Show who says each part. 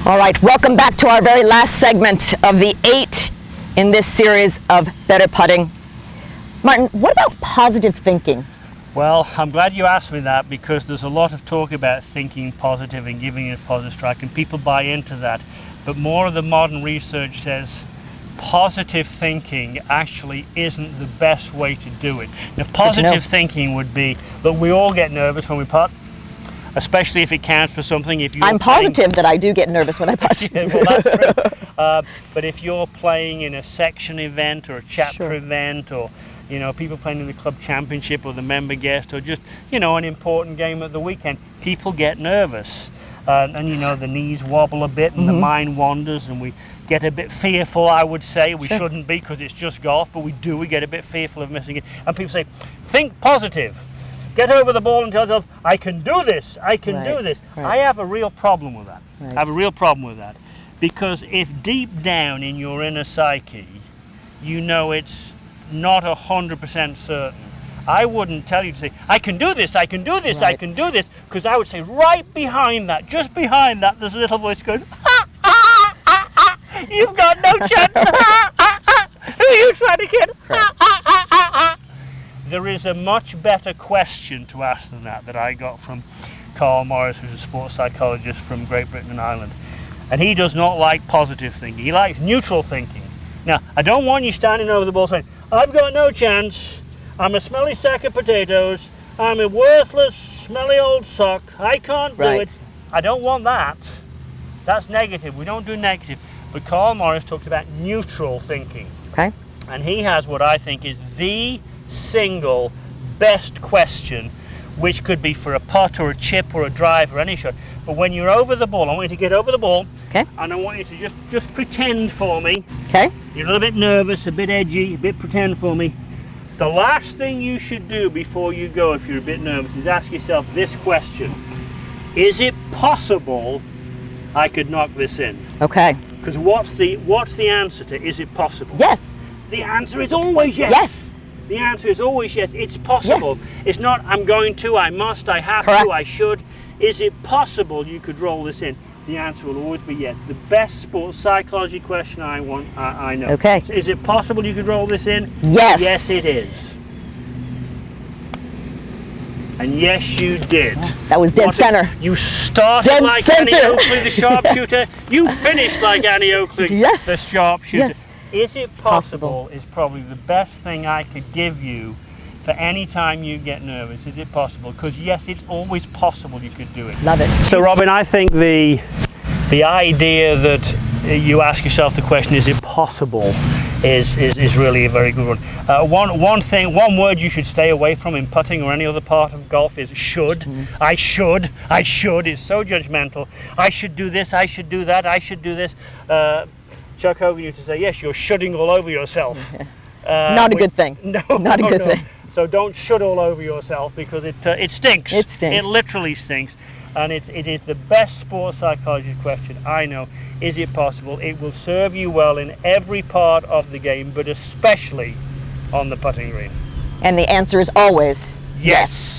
Speaker 1: All right, welcome back to our very last segment of the 8 in this series of Better Putting. Martin, what about positive thinking?
Speaker 2: Well, I'm glad you asked me that, because there's a lot of talk about thinking positive and giving it a positive strike, and people buy into that. But more of the modern research says positive thinking actually isn't the best way to do it. Now, positive thinking would be that we all get nervous when we putt, especially if it counts for something. If you're
Speaker 1: I'm positive that I do get nervous when I putt.
Speaker 2: Yeah, well, that's true. But if you're playing in a section event or a chapter event, or people playing in the club championship or the member guest, or just an important game at the weekend, people get nervous, and the knees wobble a bit and the mind wanders, and we get a bit fearful. I would say we shouldn't be, because it's just golf, but we get a bit fearful of missing it. And people say, think positive. Get over the ball and tell yourself, I can do this, I can do this. I have a real problem with that. I have a real problem with that. Because if deep down in your inner psyche, it's not 100% certain, I wouldn't tell you to say, I can do this, I can do this, I can do this. Because I would say, right behind that, just behind that, there's a little voice going, you've got no chance. Who are you trying to kid? There is a much better question to ask than that I got from Carl Morris, who's a sports psychologist from Great Britain and Ireland. And he does not like positive thinking. He likes neutral thinking. Now, I don't want you standing over the ball saying, I've got no chance, I'm a smelly sack of potatoes, I'm a worthless, smelly old sock, I can't do it. I don't want that. That's negative. We don't do negative. But Carl Morris talked about neutral thinking.
Speaker 1: Okay.
Speaker 2: And he has what I think is the single best question, which could be for a putt or a chip or a drive or any shot. But when you're over the ball, I want you to get over the ball.
Speaker 1: Okay.
Speaker 2: And I want you to just pretend for me.
Speaker 1: Okay.
Speaker 2: You're a little bit nervous, a bit edgy, a bit pretend for me. The last thing you should do before you go, if you're a bit nervous, is ask yourself this question. Is it possible I could knock this in?
Speaker 1: Okay.
Speaker 2: Because what's the answer to is it possible?
Speaker 1: Yes.
Speaker 2: The answer is always yes.
Speaker 1: Yes.
Speaker 2: The answer is always yes. It's possible.
Speaker 1: Yes.
Speaker 2: It's not I'm going to, I must, I have
Speaker 1: Correct.
Speaker 2: to, I should. Is it possible you could roll this in? The answer will always be yes. The best sports psychology question I know.
Speaker 1: Okay.
Speaker 2: So is it possible you could roll this in?
Speaker 1: Yes.
Speaker 2: Yes, it is. And yes, you did.
Speaker 1: That was dead center.
Speaker 2: You started
Speaker 1: Dead
Speaker 2: like
Speaker 1: center.
Speaker 2: Annie Oakley, the sharpshooter. You finished like Annie Oakley,
Speaker 1: Yes.
Speaker 2: the sharpshooter.
Speaker 1: Yes.
Speaker 2: Is it possible is probably the best thing I could give you for any time you get nervous. Is it possible? Because yes, it's always possible you could do it.
Speaker 1: Love it.
Speaker 2: So Robin, I think the idea that you ask yourself the question, is it possible, is really a very good one. One word you should stay away from in putting or any other part of golf is should. I should. It's so judgmental. I should do this, I should do that, I should do this. Chuck Hogan used to say, yes, you're shoulding all over yourself.
Speaker 1: Not a good thing.
Speaker 2: No,
Speaker 1: not a good thing.
Speaker 2: So don't should all over yourself, because it stinks.
Speaker 1: It stinks.
Speaker 2: It literally stinks. And it is the best sports psychology question I know. Is it possible? It will serve you well in every part of the game, but especially on the putting green.
Speaker 1: And the answer is always
Speaker 2: yes.